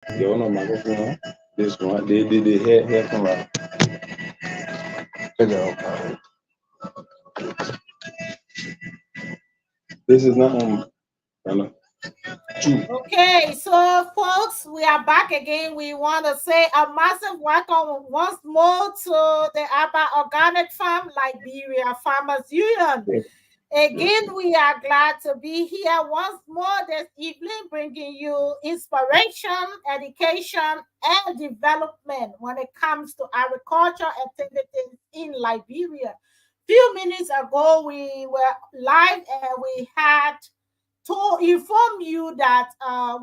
Yo, no microphone. This one, they headphone right. Okay. This is not no. Two. Okay, so folks, we are back again. We want to say a massive welcome once more to the Abba Organic Farm Liberia Farmers Union. Again, we are glad to be here once more this evening, bringing you inspiration, education, and development when it comes to agriculture activities in Liberia. Few minutes ago, we were live and we had to inform you that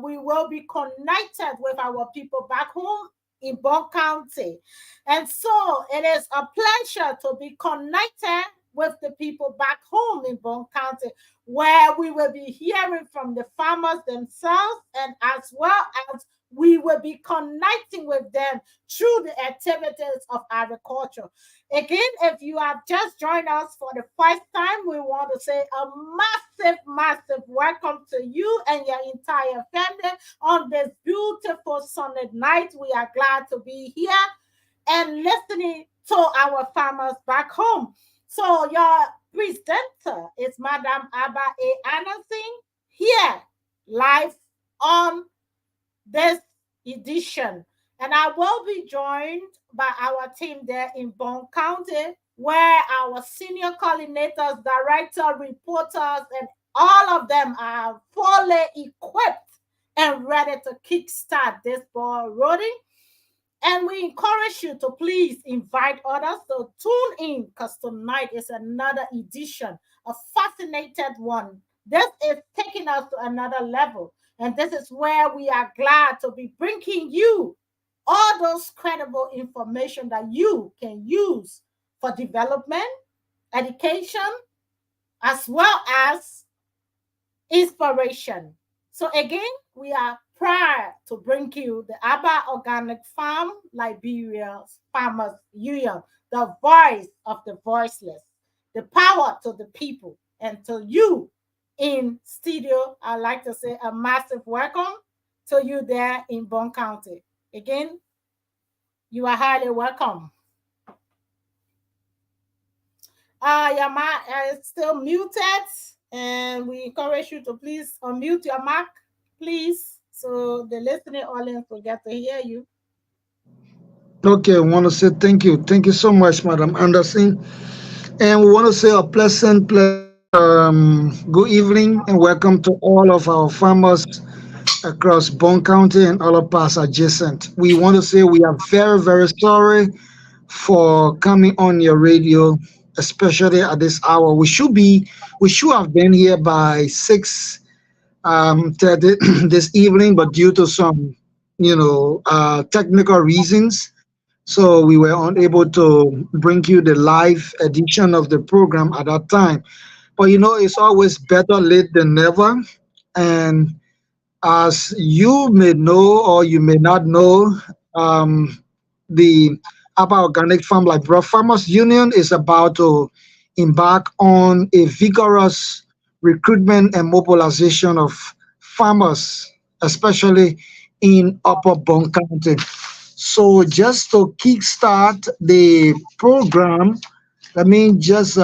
we will be connected with our people back home in Bon County. And so it is a pleasure to be connected with the people back home in Bon County, where we will be hearing from the farmers themselves, and as well as we will be connecting with them through the activities of agriculture. Again, if you have just joined us for the first time, we want to say a massive, massive welcome to you and your entire family on this beautiful sunny night. We are glad to be here and listening to our farmers back home. So your presenter is Madam Abba A. Anderson here live on this edition. And I will be joined by our team there in Bon County, where our senior coordinators, director, reporters, and all of them are fully equipped and ready to kickstart this ball rolling. And we encourage you to please invite others to tune in because tonight is another edition, a fascinated one. This is taking us to another level. And this is where we are glad to be bringing you all those credible information that you can use for development, education, as well as inspiration. So again, we are proud to bring you the Abba Organic Farm Liberia Farmers Union, the voice of the voiceless, the power to the people, and to you in studio. I'd like to say a massive welcome to you there in Bon County. Again, you are highly welcome. Your mic is still muted, and we encourage you to please unmute your mic, please, so the listening audience will get to hear you. Okay, I want to say thank you. Thank you so much, Madam Anderson. And we want to say a pleasant good evening and welcome to all of our farmers across Bon County and other parts adjacent. We want to say we are very, very sorry for coming on your radio, especially at this hour. We should have been here by 6:30 this evening, but due to some, technical reasons, so we were unable to bring you the live edition of the program at that time. But it's always better late than never. And as you may know or you may not know, the Upper Organic Farm Liberia Farmers Union is about to embark on a vigorous recruitment and mobilization of farmers, especially in Upper Bon County. So just to kickstart the program, let me just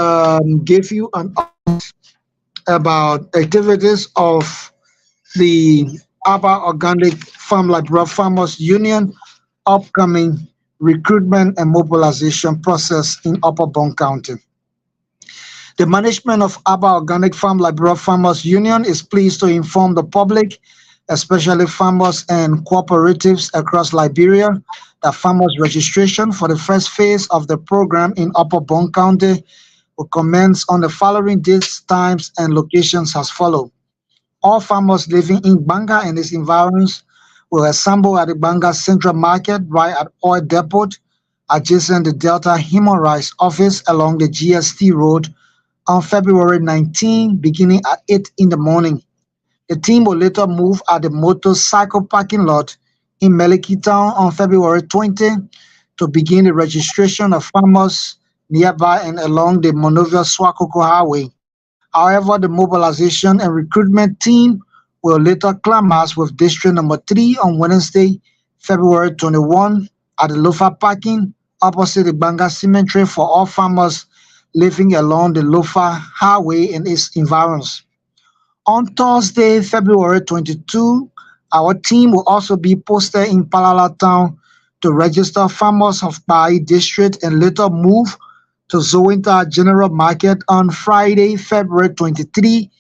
give you an about activities of the Upper Organic Farm Liberia Farmers Union upcoming recruitment and mobilization process in Upper Bon County. The management of Abba Organic Farm Liberia Farmers Union is pleased to inform the public, especially farmers and cooperatives across Liberia, that farmers registration for the first phase of the program in Upper Bon County will commence on the following dates, times, and locations as follows. All farmers living in Banga and its environs will assemble at the Banga Central Market right at Oil Depot, adjacent the Delta Human Rights Office along the GST Road on February 19, beginning at 8 in the morning. The team will later move at the motorcycle parking lot in Meliki Town on February 20 to begin the registration of farmers nearby and along the Monrovia Swakoko Highway. However, the mobilization and recruitment team will later climax with District Number 3 on Wednesday, February 21, at the Lofa parking opposite the Banga Cemetery for all farmers living along the Lofa Highway and its environs. On Thursday, February 22, our team will also be posted in Palala Town to register farmers of Bai District and later move to Zowinta General Market on Friday, February 23,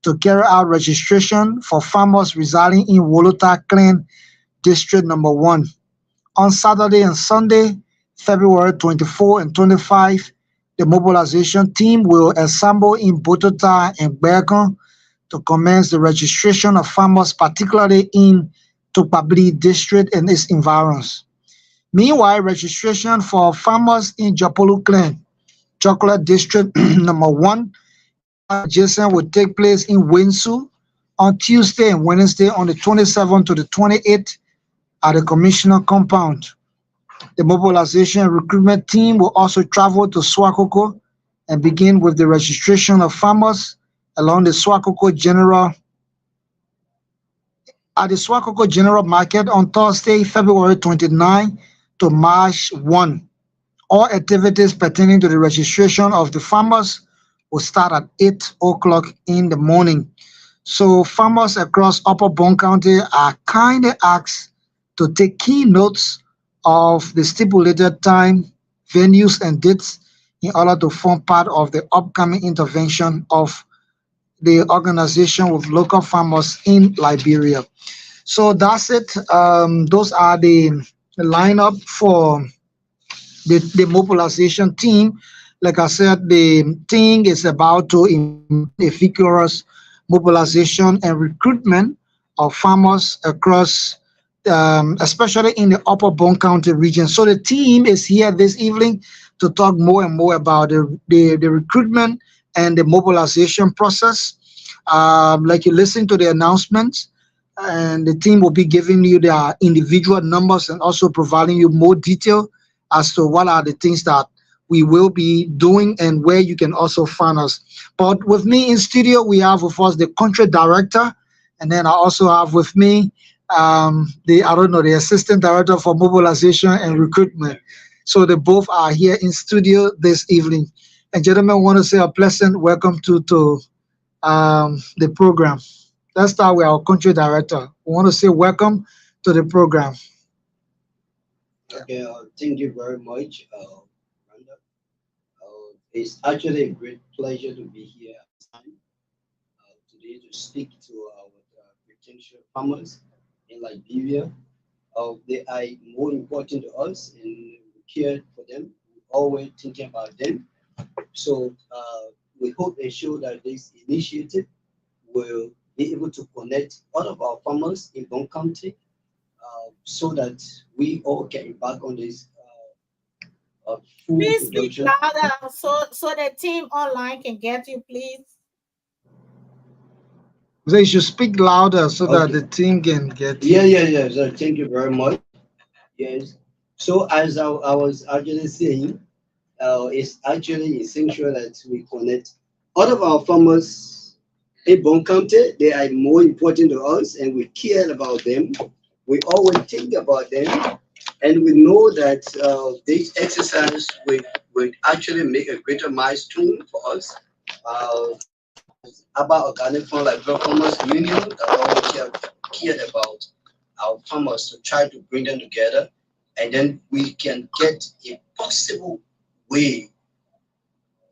to carry out registration for farmers residing in Wolota Clan District Number 1. On Saturday and Sunday, February 24 and 25, the mobilization team will assemble in Botota and Bergon to commence the registration of farmers, particularly in Tokpabli district and its environs. Meanwhile, registration for farmers in Japolu Clan, Chocolate District Number 1, adjacent will take place in Winsu on Tuesday and Wednesday on the 27th to the 28th at the Commissioner compound. The mobilization and recruitment team will also travel to Swakoko and begin with the registration of farmers along the Swakoko General at the Swakoko General Market on Thursday, February 29 to March 1. All activities pertaining to the registration of the farmers will start at 8 o'clock in the morning. So farmers across Upper Bond County are kindly asked to take key notes of the stipulated time, venues, and dates in order to form part of the upcoming intervention of the organization with local farmers in Liberia. So that's it. Those are the lineup for the mobilization team. Like I said, the thing is about to implement a vigorous mobilization and recruitment of farmers across, especially in the Upper Bone County region. So the team is here this evening to talk more and more about the recruitment and the mobilization process. Like you listen to the announcements, and the team will be giving you their individual numbers and also providing you more detail as to what are the things that we will be doing and where you can also find us. But with me in studio, we have with us the country director, and then I also have with me the assistant director for mobilization and recruitment. So they both are here in studio this evening. And gentlemen, I want to say a pleasant welcome to the program. Let's start with our country director. We want to say welcome to the program. Okay, thank you very much, Randa. It's actually a great pleasure to be here at this time today to speak to our potential farmers in Liberia. They are more important to us and we care for them. We're always thinking about them. So we hope and show that this initiative will be able to connect all of our farmers in Bon County so that we all can embark on this food Please speak production. louder so the team online can get you, please. They should speak louder so that the Okay. team can get Yeah, you. yeah, yeah. So thank you very much. Yes. So as I was actually saying, it's actually essential that we connect all of our farmers in Bon County. They are more important to us and we care about them. We always think about them and we know that this exercise will actually make a greater milestone for us. About organic farm like farmers union that always cared about our farmers to try to bring them together and then we can get a possible way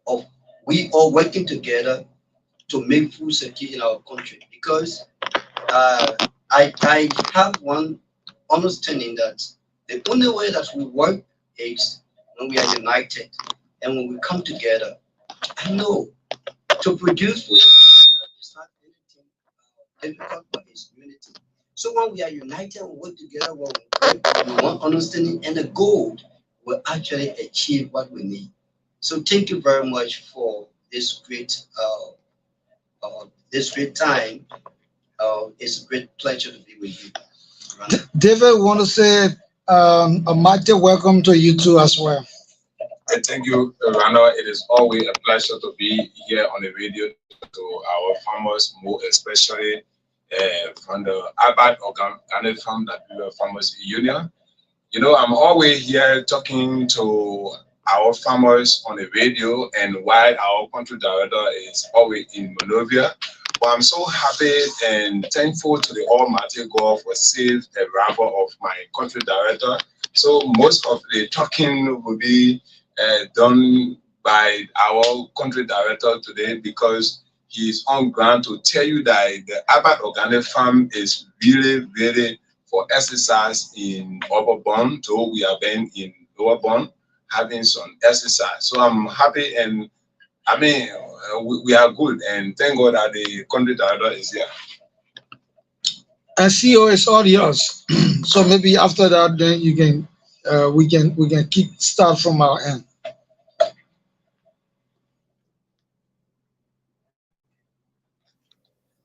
of we all working together to make food security in our country because I have one understanding that the only way that we work is when we are united and when we come together. I know to produce food is not anything difficult, but it's unity. So when we are united and work together, when we work, we want understanding and the goal will actually achieve what we need. So thank you very much for this great time. It's a great pleasure to be with you, Randa. David, want to say a mighty welcome to you too as well. I thank you, Randall. It is always a pleasure to be here on the radio to our farmers, more especially from the Albert Organic Farm Liberia Farmers Union. You know, I'm always here talking to our farmers on the radio, and while our country director is always in Monrovia. But I'm so happy and thankful to the Almighty God for safe arrival of my country director. So most of the talking will be done by our country director today, because he's on ground to tell you that the Albert Organic Farm is really, really for exercise in Upper Bond, though we have been in Lower Bond having some exercise. So I'm happy, and I mean, we are good, and thank God that the country director is here. And CEO is all yours. So maybe after that, then you can, we can kick start from our end.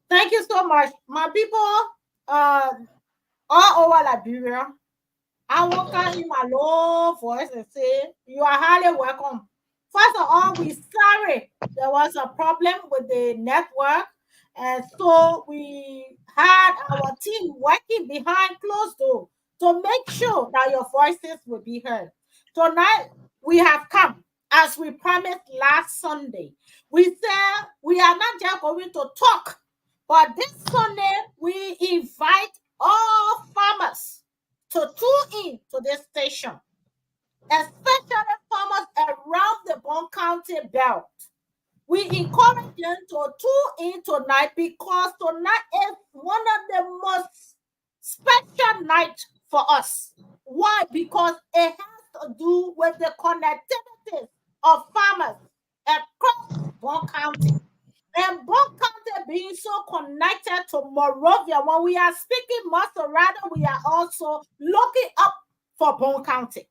Thank you so much, my people. All over Liberia, I want to in my low voice and say you are highly welcome. First of all, we sorry there was a problem with the network, and so we had our team working behind closed door to make sure that your voices will be heard. Tonight we have come as we promised last Sunday. We said we are not just going to talk, but this Sunday we invite all farmers to tune in to this station, especially farmers around the Bond County belt. We encourage them to tune in tonight because tonight is one of the most special nights for us. Why? Because it has to do with the connectivity of farmers across Bond County. And Bond County being so connected to Monrovia, when we are speaking Maserati, we are also looking up for Bond County.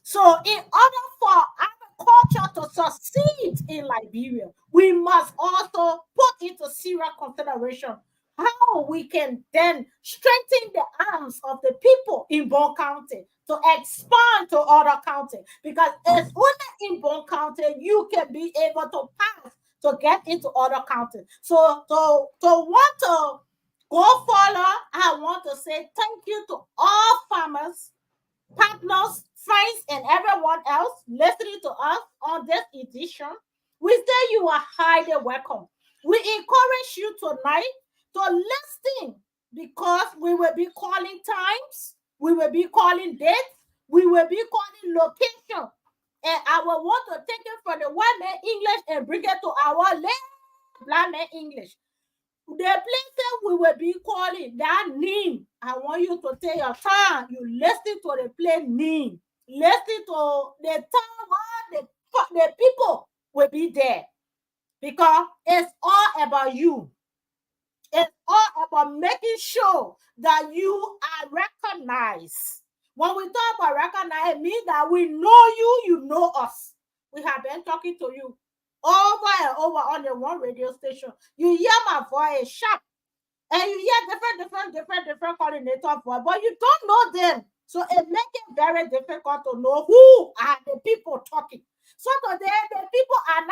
So in order for agriculture to succeed in Liberia, we must also put into serious consideration how we can then strengthen the arms of the people in Bond County to expand to other counties. Because it's only in Bond County you can be able to pass to get into other counties. So to want to go further, I want to say thank you to all farmers, partners, friends, and everyone else listening to us on this edition. We say you are highly welcome. We encourage you tonight to listen because we will be calling times, we will be calling dates, we will be calling location. And I will want to take it from the white man English and bring it to our black man English. The places we will be calling that name. I want you to take your time. You listen to the place name. Listen to the time where the people will be there. Because it's all about you. It's all about making sure that you are recognized. When we talk about recognize, it means that we know you, you know us. We have been talking to you over and over on the one radio station. You hear my voice sharp, and you hear different coordinator voice, but you don't know them. So it makes it very difficult to know who are the people talking. So today, the people are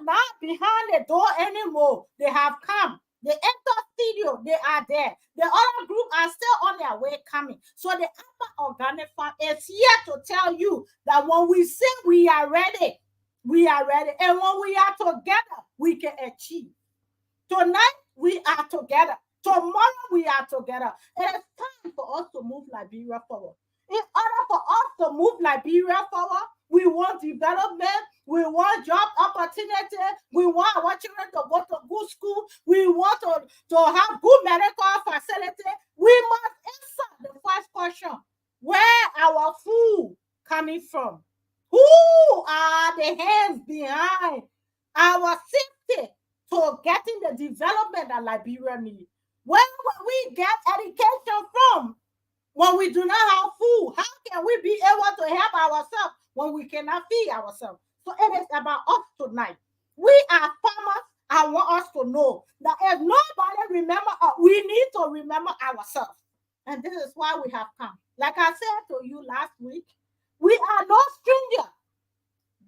not behind the door anymore. They have come. They enter studio, they are there. The other group are still on their way coming. So the Alpha Organic Farm is here to tell you that when we say we are ready, we are ready. And when we are together, we can achieve. Tonight, we are together. Tomorrow, we are together. It is time for us to move Liberia forward. In order for us to move Liberia forward, we want development, we want job opportunity, we want our children to go to good school, we want to have good medical facility. We must answer the first question: where our food coming from? Who are the hands behind our safety to getting the development that Liberia needs? Where will we get education from when we do not have food? How can we be able to help ourselves when we cannot feed ourselves? So it is about us tonight. We are farmers. I want us to know that if nobody remember us, we need to remember ourselves. And this is why we have come. Like I said to you last week, we are no stranger.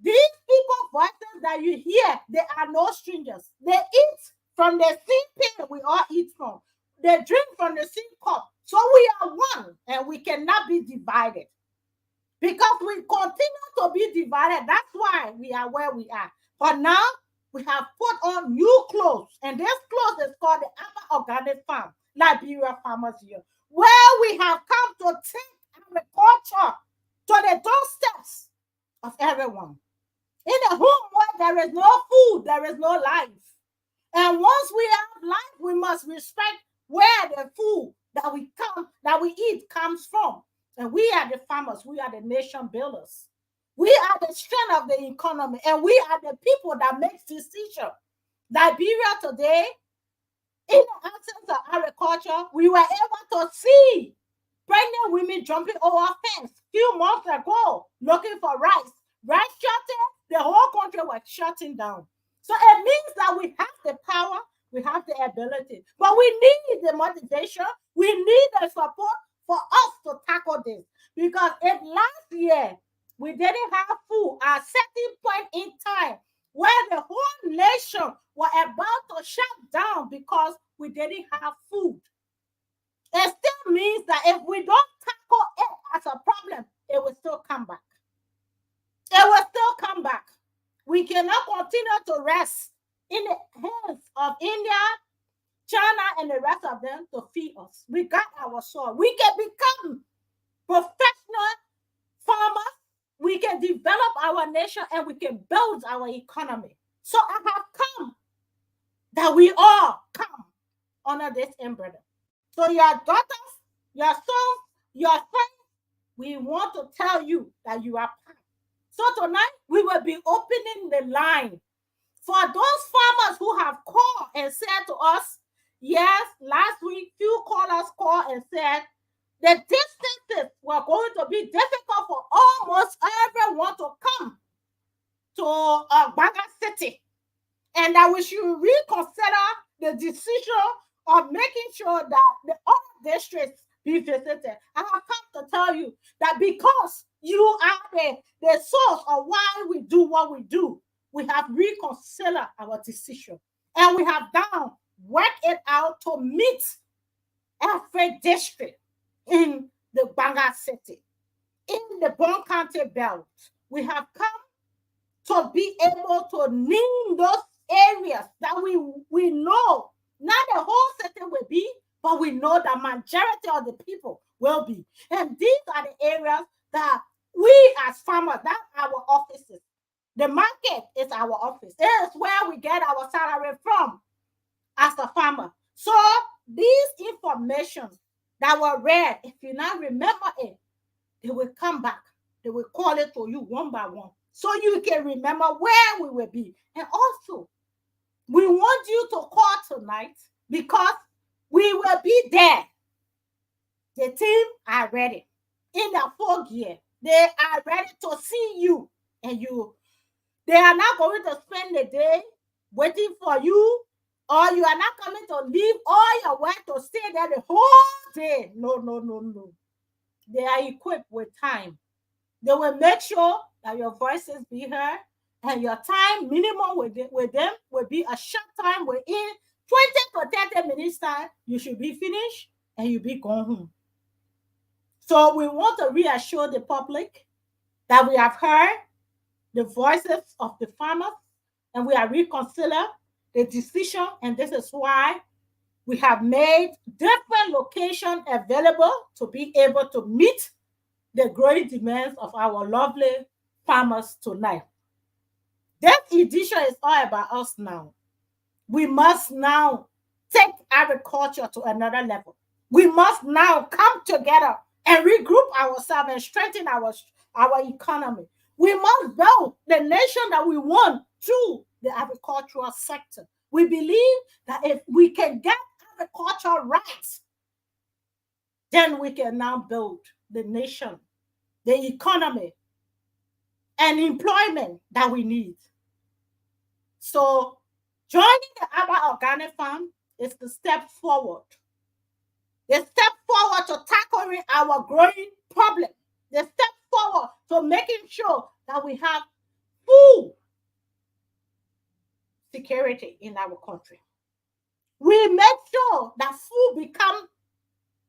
These people voices that you hear, they are no strangers. They eat from the same pit we all eat from. they drink from the same cup. So we are one and we cannot be divided. Because we continue to be divided. That's why we are where we are. But now we have put on new clothes. And this clothes is called the Abba Organic Farm, Liberia Farmers Union, where we have come to take agriculture to the doorsteps of everyone. In a home where there is no food, there is no life. And once we have life, we must respect where the food that we eat comes from. And we are the farmers, we are the nation builders. We are the strength of the economy, and we are the people that make decisions. Liberia today, in the absence of agriculture, we were able to see pregnant women jumping over fence few months ago looking for rice. Rice shortage, the whole country was shutting down. So it means that we have the power, we have the ability, but we need the motivation, we need the support for us to tackle this. Because if last year we didn't have food at a certain point in time where the whole nation were about to shut down because we didn't have food, it still means that if we don't tackle it as a problem, it will still come back. It will still come back. We cannot continue to rest in the hands of India, China, and the rest of them to feed us. We got our soil. We can become professional farmers. We can develop our nation and we can build our economy. So I have come that we all come under this umbrella. So your daughters, your sons, your friends, we want to tell you that you are part. So tonight we will be opening the line for those farmers who have called and said to us, yes, last week few callers called and said the distances were going to be difficult for almost everyone to come to Baga City, and that we should reconsider the decision of making sure that the other districts be visited. I have come to tell you that because you are the source of why we do what we do, we have reconsidered our decision. And we have done work it out to meet every district in the Banga City, in the Bon County belt. We have come to be able to name those areas that we know, not the whole city will be, but we know the majority of the people will be. And these are the areas that we as farmers, that's our offices. The market is our office. It is where we get our salary from as a farmer. So these information that were read, if you not remember it, they will come back. They will call it to you one by one, so you can remember where we will be. And also, we want you to call tonight because we will be there. The team are ready in the 4th year. They are ready to see you, and they are not going to spend the day waiting for you, or you are not coming to leave all your work to stay there the whole day. No, no, no, no. They are equipped with time. They will make sure that your voices be heard, and your time minimum with them will be a short time. Within 20 to 30 minutes time, you should be finished and you'll be going home. So we want to reassure the public that we have heard the voices of the farmers and we are reconsidering the decision, and this is why we have made different locations available to be able to meet the growing demands of our lovely farmers tonight. This edition is all about us now. We must now take agriculture to another level. We must now come together and regroup ourselves and strengthen our economy. We must build the nation that we want through the agricultural sector. We believe that if we can get agriculture right, then we can now build the nation, the economy, and employment that we need. So joining the Abba Organic Farm is the step forward. The step forward to tackling our growing problem. The step forward to making sure that we have food security in our country. We make sure sure that food become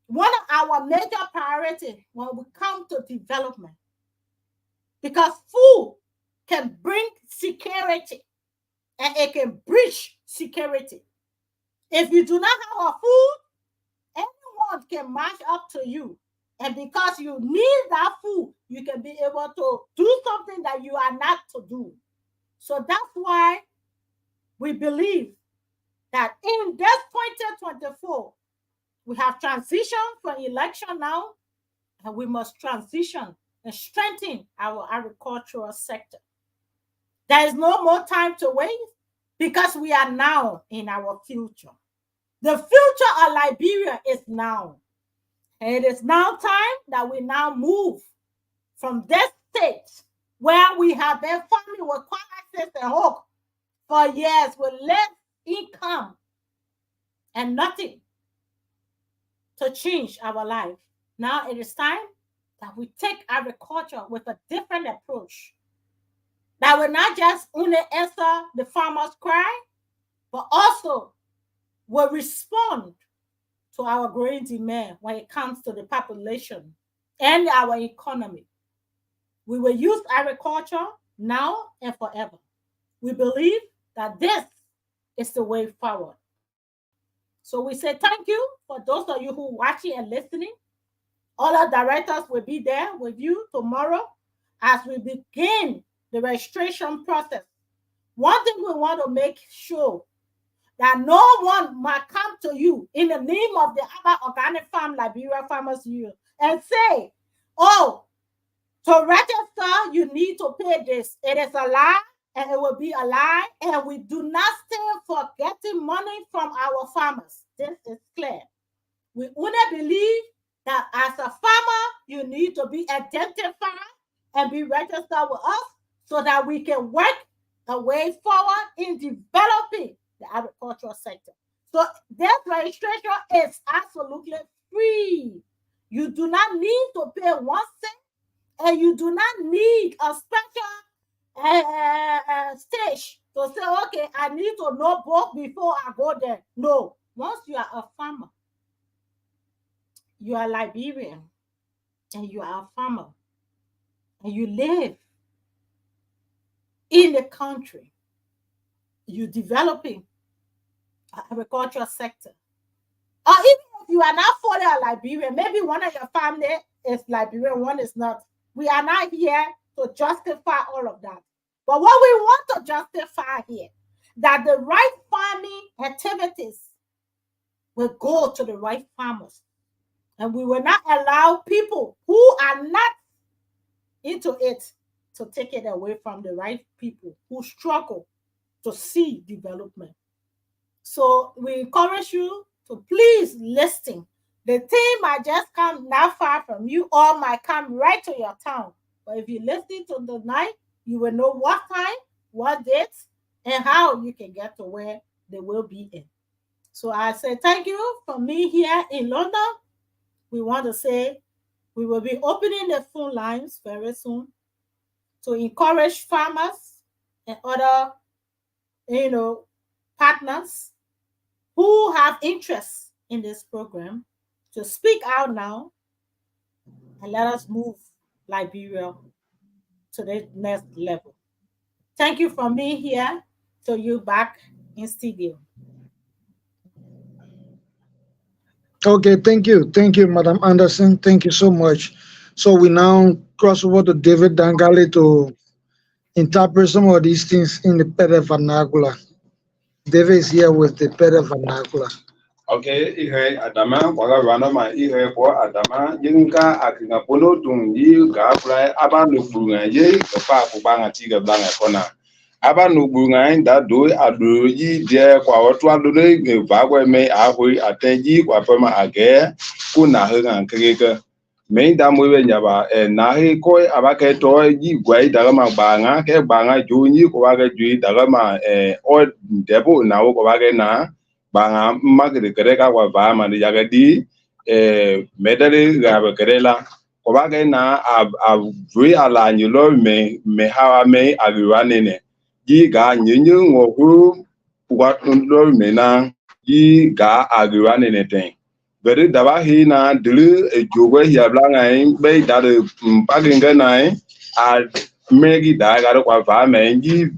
one of our major priorities when we come to development. Because food can bring security and it can bridge security. If you do not have a food, anyone can march up to you. And because you need that food, you can be able to do something that you are not to do. So that's why we believe that in this 2024, we have transitioned from election now, and we must transition and strengthen our agricultural sector. There is no more time to wait because we are now in our future. The future of Liberia is now. And it is now time that we now move from this state where we have been farming with access and hope for years with less income and nothing to change our life. Now it is time that we take agriculture with a different approach. That will not just only answer the farmer's cry, but also will respond to our growing demand when it comes to the population and our economy. We will use agriculture now and forever. We believe that this is the way forward. So we say thank you for those of you who are watching and listening. All our directors will be there with you tomorrow as we begin the registration process. One thing we want to make sure that no one might come to you in the name of the other organic farm, Liberia Farmers Union, and say, oh, to register, you need to pay this. It is a lie, and it will be a lie, and we do not stand for getting money from our farmers. This is clear. We only believe that as a farmer, you need to be identified and be registered with us so that we can work a way forward in developing the agricultural sector. So this registration is absolutely free. You do not need to pay 1 cent, and you do not need a special stage to say, okay, I need to know both before I go there. No, once you are a farmer, you are Liberian, and you are a farmer, and you live in the country, you're developing an agricultural sector. Or even if you are not fully a Liberian, maybe one of your family is Liberian, one is not. We are not here to justify all of that. But what we want to justify here, that the right farming activities will go to the right farmers. And we will not allow people who are not into it to take it away from the right people who struggle to see development. So we encourage you to please listen. The team might just come not far from you or might come right to your town. But if you listen to the night, you will know what time, what dates, and how you can get to where they will be in. So I say thank you from me here in London. We want to say we will be opening the phone lines very soon to encourage farmers and other, partners who have interest in this program to speak out now and let us move Liberia to the next level. Thank you from me here to you back in studio. Okay, thank you. Thank you, Madam Anderson. Thank you so much. So we now cross over to David Dangali to interpret some of these things in the Pere vernacular. David is here with the Pere vernacular. Okay, ihe adama kwaga rana ma ihe kwa adama yinka akinga polo tungi ga fly aba no bunga ye pa ku banga tiga banga kona aba no bunga nda do ado yi de kwa otu ado ne va kwa me ahoi atenji kwa fama age kuna hanga nkeke me nda mo we nyaba na he ko aba ke to yi gwa daga ma banga ke banga joni ko ba ga ju daga ma o debo na wo ko ba ga na banga magre kereka kwa ba ma ya ga di medale ga ba kerela ko ba ga na a vui ala nyulo me hawa me agwa nene ji ga nyenye ngo hu wa lo me na yi ga agwa anything. But it daba he na dulu jogo ya blanga be that paginga na a megi da ga kwa va me yi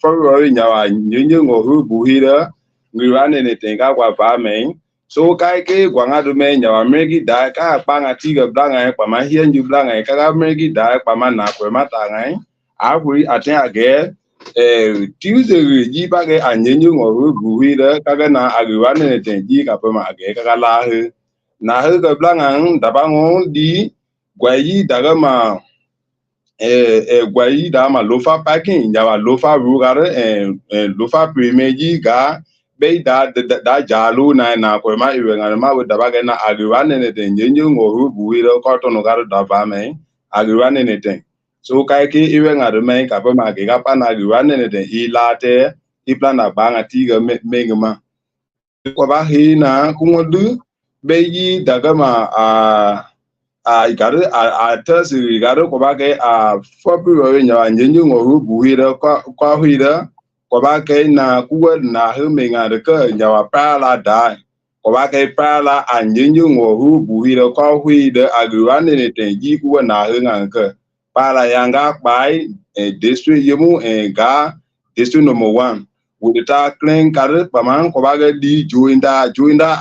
for nyawa nyenye ngo bu hira ngwa anything ga kwa va me so kai ke gwanga du me nyawa megi da ka pa nga ti ga blanga kwa ma hia nyu blanga ka ga megi da kwa ma na kwa ma ta ngai a wi atin age Tuesday ji ba ge anyenye ngo bu hira ka ga na agwa anything ji ka pa ma ge ka la he na he ga blanga da ba ngo di gwa yi da ga ma gwa yi da ma lofa parking ya wa lofa rugare lofa primeji ga be da jalu na ko ma iwe ngana ma da ba ga na agwa ne de nyenye ngo bu wi ro ko to no ga da ba me agwa ne de so kai ke iwe ngana me ka ba ma ga pa na agwa ne de I late I plan na ba nga ti ga me ngama ko ba he na ku ngodu be yi da ga ma igare atasi igare ko ba ke February nya nyenye ngo bu hira kwa hira ko ba ke na kuwa na he me nga de ka nya wa pa la da ko ba ke pa la nyenye ngo bu hira kwa hira agwa ne te ji kuwa na he nga ka pa la yanga bai district yemu ga district number 1 wudita clean kare paman ko ba ke di joinda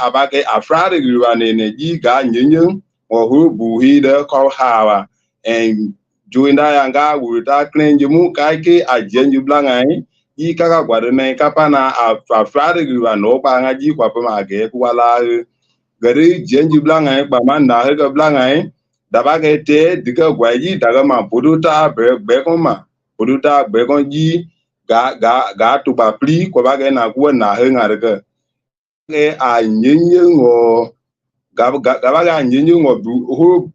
abake afrade gwa ne ji ga nyenye or bu hida call hawa and joinda yanga wuta clean jumu kaike a jenju blangai I kaka gwade me kapana a frade gwa no pa nga ji kwa pa ma ge kwa la gari jenju blangai pa man na he ga blangai da ba ge te diga gwa ji daga ma buduta be ko ma buduta be ko ji ga tu pa pli ko ba ge na kwa na he nga ga ge a nyenye ngo gabaga nyenye ngo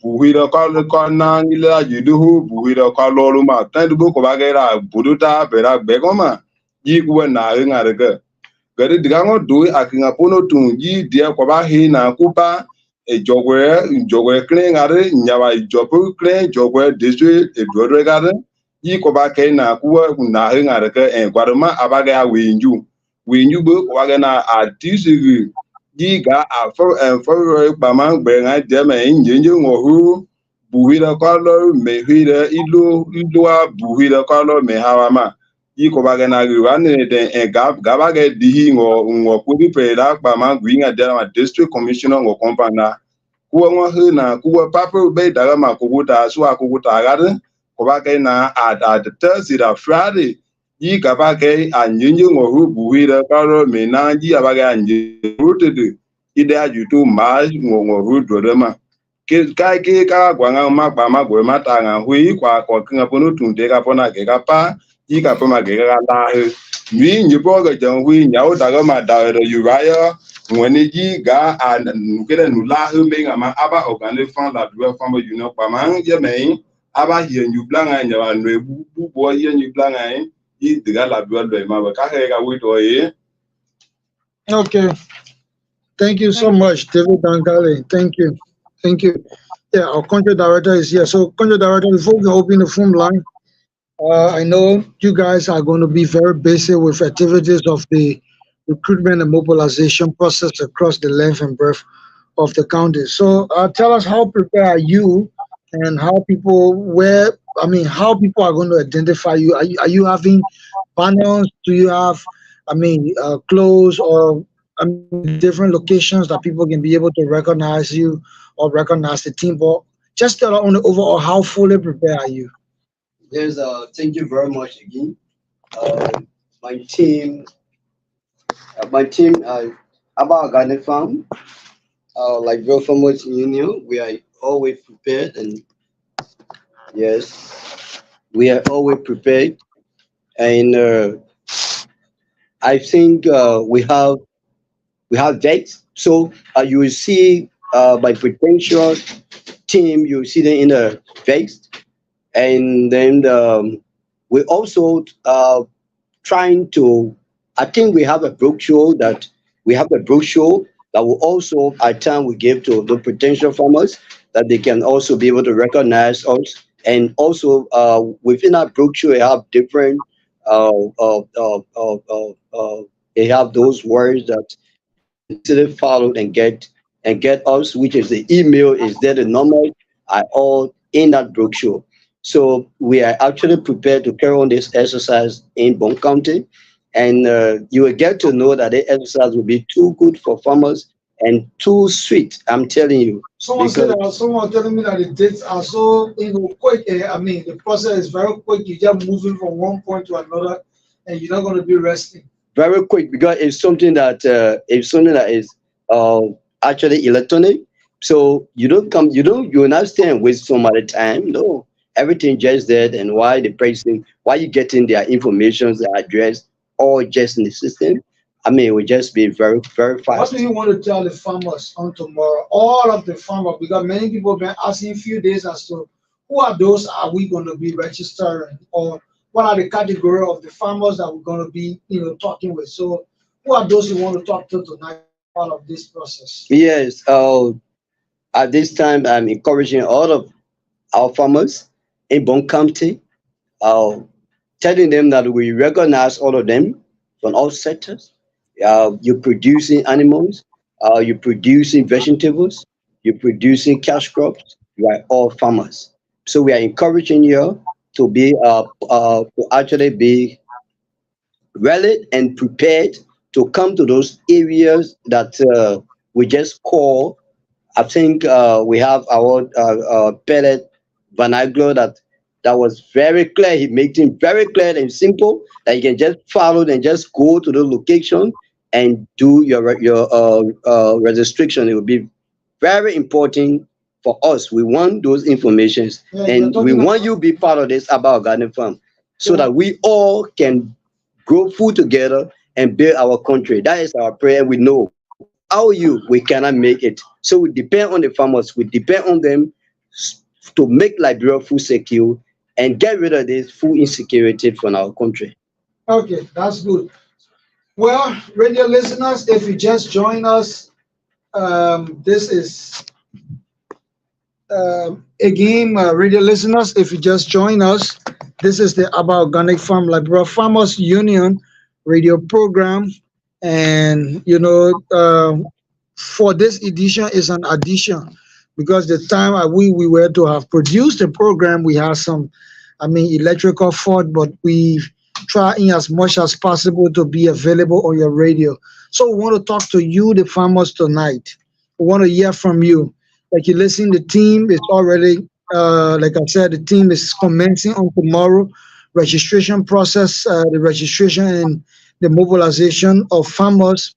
bu hira ko na ngila jidu bu hira ko lolu ma tan du ko bagera buduta bera begoma yi kuwa na nga rega gari diga ngo do akinga pono tunji dia ko ba he na kupa jogwe kle ngare nyawa jopu kle jogwe desu dodre gare yi ko ba ke na kuwa na nga rega gwaruma abaga winju bo ko baga na atisi ji ga for bama gbe nga de me njenje ngo buhira kwalo me hira ilo buhira kwalo me hawa ma ji ko baga na gwa ne de ga baga di ngo kudi pera bama gwinga de ma district commissioner ngo kompana kuwa ngo he na kuwa papa be daga ma kuguta so akuguta gare ko baga na at Thursday Friday ji ga baga anjenje ngo buhira kwalo me na ji abaga anje rutede ide ajutu ma ngo rudorema ke kai ke ka gwanga ma ba ma gwe mata nga hui kwa ko kinga pono tunde ka pona ke ka pa ji ka poma ke ka la he mi nyi bo ga jang hui nya o daga ma da ro yuraya ngweni ji ga an kele nu la he me nga ma aba organic fan la dua fan you know pa ma ye me aba ye nyu blanga nya wa no bu bo ye nyu blanga I diga la dua do ma ba ka he ga wi to ye. Okay. Thank you so much, David Dangale. Thank you. Thank you. Yeah, our country director is here. So, country director, before we open the phone line, I know you guys are going to be very busy with activities of the recruitment and mobilization process across the length and breadth of the county. So, tell us how prepared are you, and how people are going to identify you. Are you having panels? Do you have, clothes or different locations that people can be able to recognize you or recognize the team? But just tell us on the overall, how fully prepared are you? There's thank you very much again. Uh, my team, about Organic Farm, like Real Farmers Union, we are always prepared, and yes, we are always prepared, and I think we have dates. So you will see my potential team. You see them in the face, and then we also trying to. I think we have a brochure that will also at time we give to the potential farmers that they can also be able to recognize us. And also within our brochure, we have different. Uh, uh, uh, uh, uh, they have those words that easily follow and get us, which is the email is there, the number are all in that brochure. So we are actually prepared to carry on this exercise in Bon County, and you will get to know that the exercise will be too good for farmers and too sweet. I'm telling you. Someone said that someone telling me that the dates are so quick. I mean, the process is very quick. You just moving from one point to another, and you're not going to be resting. Very quick, because it's something that is uh, actually electronic. So you will not stay and waste so much time. No, everything just there. And why you getting their information, their address, all just in the system. I mean, it will just be very, very What do fast. you want to tell the farmers on tomorrow? All of the farmers, because many people have been asking a few days as to who are those are we going to be registering, or what are the category of the farmers that we're going to be, talking with. So, who are those you want to talk to tonight? Part of this process. Yes. At this time, I'm encouraging all of our farmers in Bon County, uh, telling them that we recognize all of them from all sectors. You're producing animals, you're producing vegetables, you're producing cash crops. You are all farmers. So we are encouraging you to actually be ready and prepared to come to those areas that we just call. I think we have our pellet vernacular that was very clear. He made it very clear and simple that you can just follow and just go to the location and do your registration. It will be very important for us. We want those informations, Yeah, you're and we talking want about. you to be part of this about garden farm, so Yeah. that we all can grow food together and build our country. That is our prayer. We know without you, we cannot make it. So we depend on the farmers. We depend on them to make Liberia food secure and get rid of this food insecurity from our country. Okay, that's good. Well, radio listeners, if you just join us, this is again, radio listeners, if you just join us, this is the About Organic Farm Liberia Farmers Union radio program. And, for this edition is an addition because the time we were to have produced the program, we had some, electrical fault, but we try in as much as possible to be available on your radio. So we want to talk to you, the farmers, tonight. We want to hear from you. Like you listen, the team is already, like I said, the team is commencing on tomorrow. Registration process, the registration and the mobilization of farmers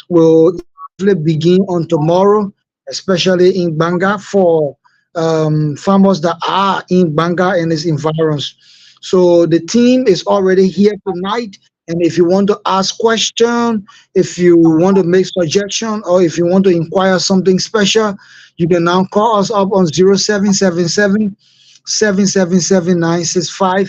will effectively begin on tomorrow, especially in Banga for farmers that are in Banga and its environs. So the team is already here tonight. And if you want to ask question, if you want to make suggestion, or if you want to inquire something special, you can now call us up on 0777 777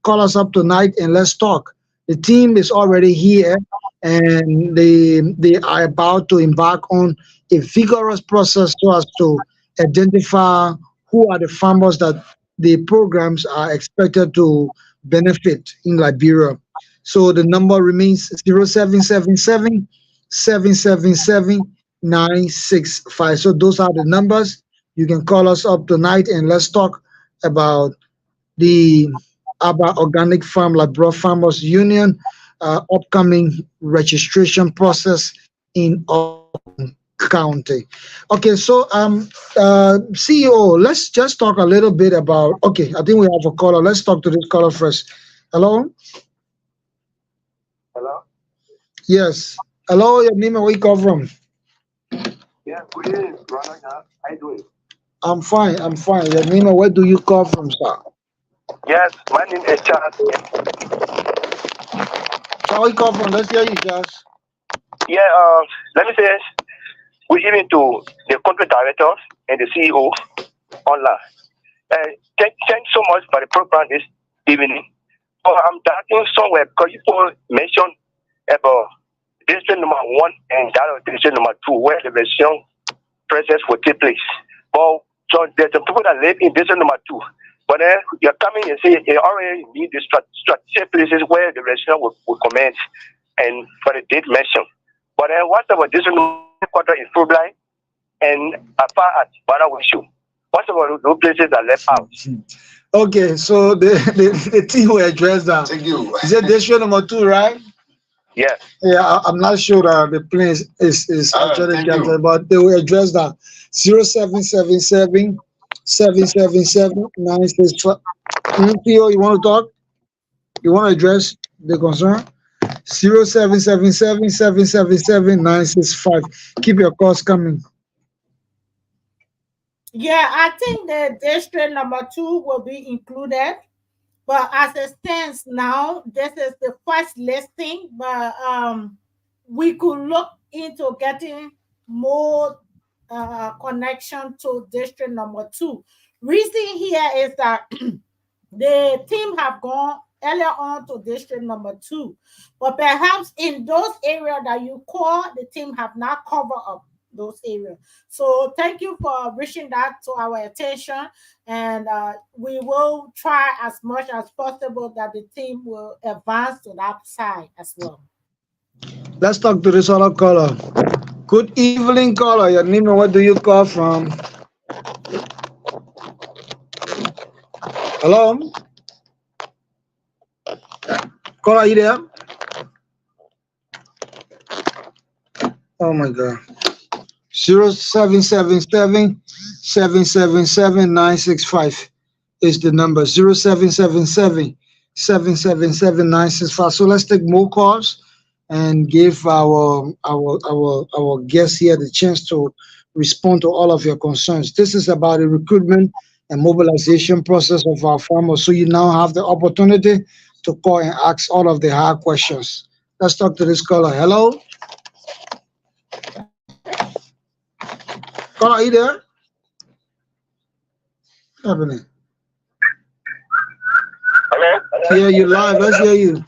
Call us up tonight and let's talk. The team is already here, and they are about to embark on a vigorous process so as to identify who are the farmers that the programs are expected to benefit in Liberia. So the number remains 0777 777 965. So those are the numbers. You can call us up tonight and let's talk about the Aba Organic Farm Labra Farmers Union upcoming registration process in County. Okay, so CEO, let's just talk a little bit about. Okay, I think we have a caller. Let's talk to this caller first. Hello. Hello? Yes. Hello, your name and where you come from? Yeah, good evening, brother. How you doing? I'm fine. I'm fine. Your name and where do you come from, sir? Yes, my name is Charles. So where you come from? Let's hear you, Josh. Yeah, let me say good evening to the country directors and the CEO online. Thanks so much for the program this evening. I'm talking somewhere because people mentioned about district number 1 and that of district number 2 where the election process will take place. But so there's some people that live in district number 2. But then you're coming and say you already need the strategic places where the election will commence and for the date mentioned. But then what's about district headquarters is full blind, and as far as Bana Wishu, what's about those places are left out? Okay, so the team will address that. Thank you. Is it district number 2, right? Yes. Yeah, I'm not sure that the place is actually thank you. captured, but they will address that. 0777 777 965. Theo, you want to talk? You want to address the concern? 0777 777 965. Keep your calls coming. Yeah, I think the district number 2 will be included. But as it stands now, this is the first listing. But we could look into getting more connection to district number 2. Reason here is that the team have gone earlier on to district number 2, but perhaps in those areas that you call, the team have not covered up those areas. So thank you for bringing that to our attention, and we will try as much as possible that the team will advance to that side as well. Let's talk to this other caller. Good evening, caller. Your name and what do you call from? Hello? Caller, are you there? Oh my God. 0777 777 965 is the number. 0777 777 965. So let's take more calls and give our guests here the chance to respond to all of your concerns. This is about the recruitment and mobilization process of our farmers. So you now have the opportunity to call and ask all of the hard questions. Let's talk to this caller. Hello? Caller, are you there? What's happening? Hello? Yeah, you live. Let's hear you.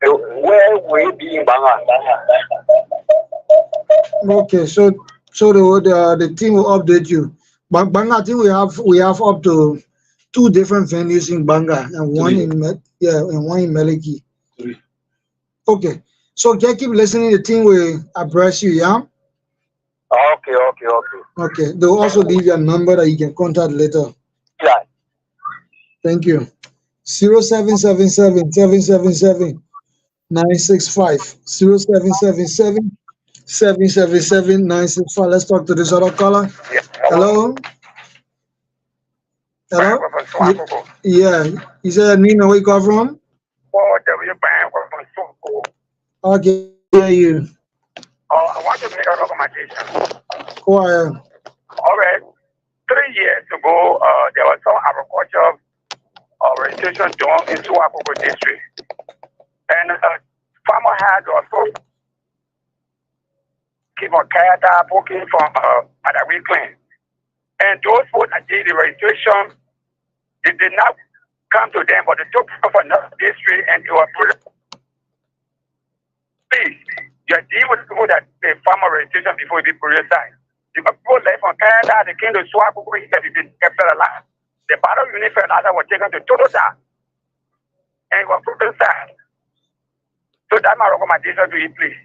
Where will be in Banga? Okay, so the team will update you. But Banga, I think we have up to 2 different venues in Banga and one in Meliki. 3. Okay, so just keep listening. The team will address you. Yeah. Okay. Okay. They'll also leave your number that you can contact later. Yeah. Thank you. 0777 777 965. 0777 777 965. Let's talk to this other caller. Yeah. Hello? Hello? Yeah. You said Nina, where you come from? Okay, hear you. I want to make a recommendation. Go ahead. All right. 3 years ago, there was some agriculture registration done in Suakoko district. And farmer had also keep a cat booking from Madawi Clan. And those who did the registration, they did not come to them, but they took from another district and they were put. Please, you deal with people that the farmer registration before you be politicized. The people left from Canada, they came to Suakoko, they kept it alive. The battle unit fertilizer was taken to Totosa and it was politicized. So that's my recommendation to you, please.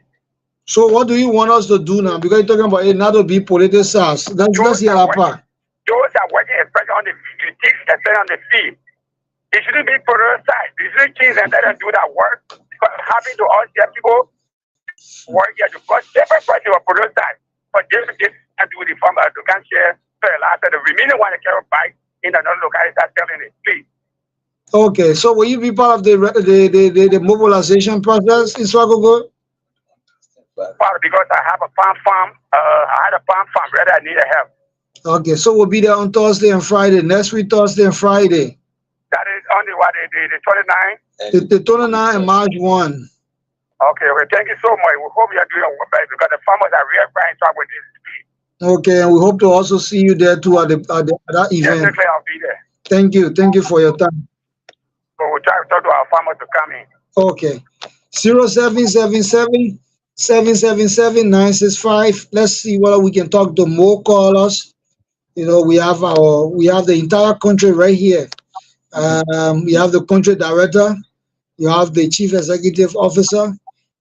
So what do you want us to do now? Because you're talking about it not to be politicized. Let's hear that part. Those are working especially on the field, especially on the field. It shouldn't be politicized. You should choose and let them do that work. Because it happened to us, there people work here because different person were politicized. But they can do the farmer to can share fertilizer. The remaining one they carry back in another locality that's selling it, please. Okay, so will you be part of the mobilization process in Swagogo? Because I have a farm. I had a farm where I needed help. Okay, so we'll be there on Thursday and Friday. Next week, Thursday and Friday. That is only what the 29th? The 29th and March 1. Okay. Thank you so much. We hope you're doing well because the farmers are really trying to with this. Okay, and we hope to also see you there too at that event. Definitely, I'll be there. Thank you. Thank you for your time. So we'll try to talk to our farmers to come in. Okay. 0777 777 965. Let's see whether we can talk to more callers. You know, we have the entire country right here. We have the country director, you have the Chief Executive Officer,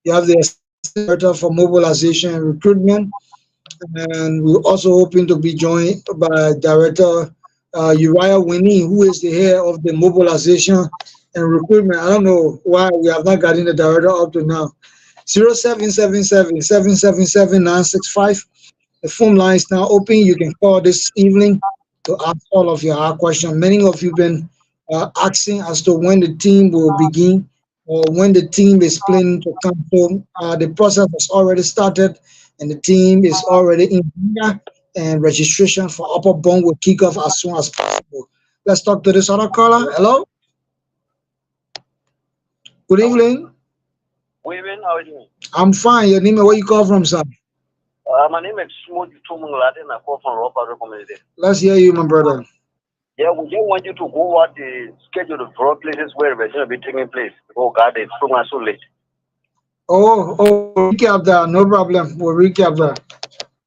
you have the Assistant Director for Mobilization and Recruitment, and we're also hoping to be joined by Director Uriah Winnie, who is the head of the Mobilization and Recruitment. I don't know why we have not gotten the director up to now. 0777 The phone line is now open. You can call this evening to ask all of your hard questions. Many of you been asking as to when the team will begin or when the team is planning to come home. The process has already started and the team is already in here, and registration for Upper Bone will kick off as soon as possible. Let's talk to this other caller. Hello. Good evening. Good evening. How are you doing? I'm fine. Your name and where you call from, sir? My name is Smooth Tumunglat and I call from Ropa community. Let's hear you, my brother. Yeah, we just want you to go what the schedule of broad places where we're going to be taking place. Oh God, it's so late. Oh, recap that. No problem. We'll recap that.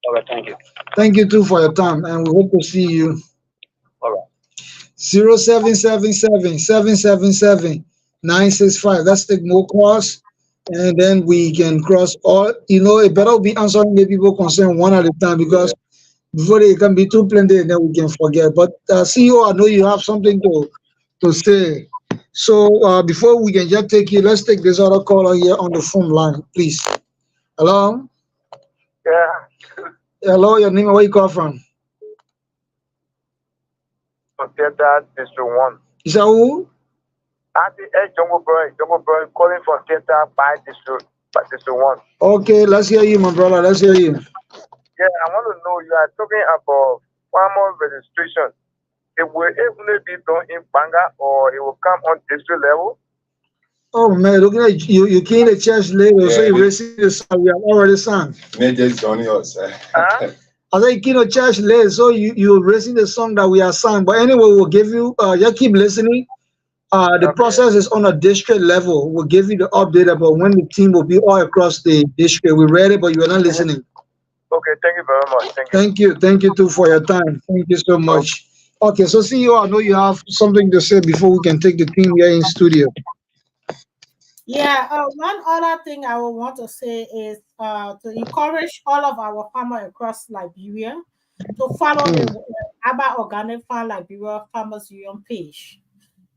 All right, thank you. Thank you too for your time, and we hope to see you. All right. 0777 Let's take more calls, and then we can cross all. It better be answering the people concerned one at a time because before they can be too plenty, and then we can forget. But CEO, I know you have something to say. So before we can just take you, let's take this other caller here on the phone line, please. Hello. Yeah. Hello, your name and where you call from? Theater District 1. Is that who? Jungle Boy calling from Theater by District 1. Okay, let's hear you, my brother. Let's hear you. Yeah, I want to know, you are talking about farmer registration. It will only be done in Banga or it will come on district level? Oh man, looking at you came to church later, so you received the song we have already sung. Just joining us. Huh? I said you came to church later, so you received the song that we are sung. But anyway, we'll give you just keep listening. The process is on a district level. We'll give you the update about when the team will be all across the district. We read it, but you are not listening. Okay, thank you very much. Thank you too for your time. Thank you so much. Okay, so CEO, I know you have something to say before we can take the team here in studio. Yeah, one other thing I would want to say is to encourage all of our farmers across Liberia to follow the Aba Organic Farm Liberia Farmers Union page,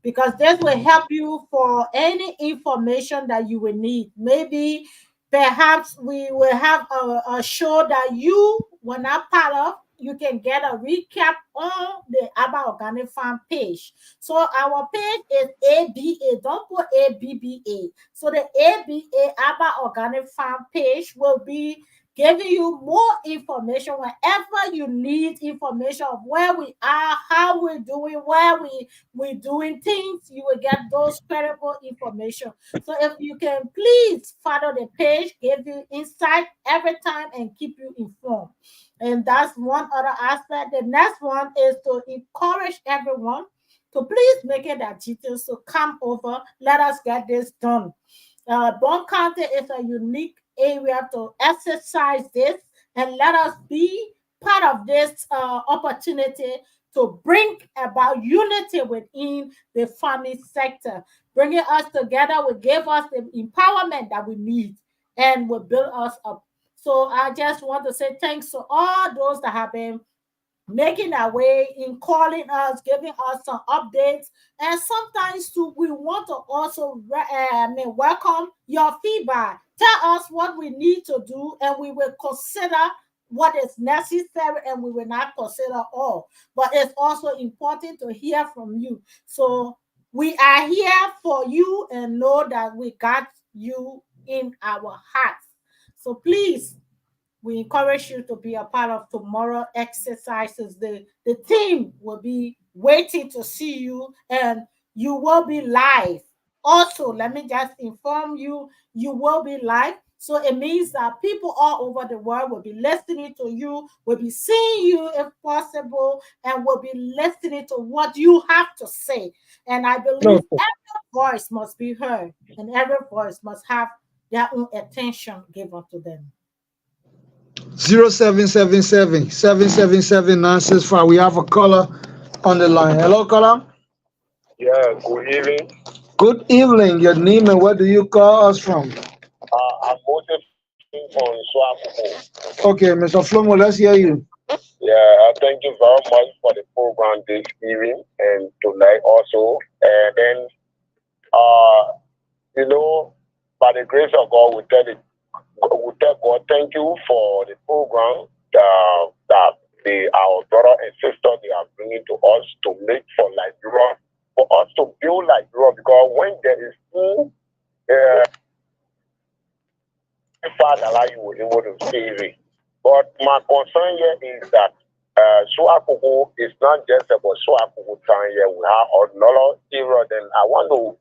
because this will help you for any information that you will need. Maybe perhaps we will have a show that you were not part of. You can get a recap on the Aba Organic Farm page. So our page is ABA. Don't put ABBA. So the ABA Aba Organic Farm page will be giving you more information whenever you need information of where we are, how we're doing, where we're doing things. You will get those credible information. So if you can please follow the page, give you insight every time and keep you informed. And that's one other aspect. The next one is to encourage everyone to please make it their details to come over. Let us get this done. Bond County is a unique area to exercise this, and let us be part of this opportunity to bring about unity within the farming sector. Bringing us together will give us the empowerment that we need and will build us up. So I just want to say thanks to all those that have been making our way in calling us, giving us some updates, and sometimes too we want to also welcome your feedback. Tell us what we need to do, and we will consider what is necessary, and we will not consider all. But it's also important to hear from you. So we are here for you, and know that we got you in our hearts. So please, we encourage you to be a part of tomorrow exercises. The team will be waiting to see you, and you will be live. Also, let me just inform you, you will be live. So it means that people all over the world will be listening to you, will be seeing you if possible, and will be listening to what you have to say. And I believe every voice must be heard, and every voice must have their own attention given to them. 0777 We have a caller on the line. Hello, caller. Yeah, good evening. Good evening. Your name and where do you call us from? I'm Moses from Swakoko. Okay, Mr. Flomo, let's hear you. Yeah, thank you very much for the program this evening and tonight also. And then, you know, by the grace of God, we tell God thank you for the program that our brother and sister they are bringing to us to make for Liberia, for us to build Liberia. Because when there is food, Father, like you were able to save it. But my concern here is that Swakoko is not just about Swakoko time here. We have another area. Then I want to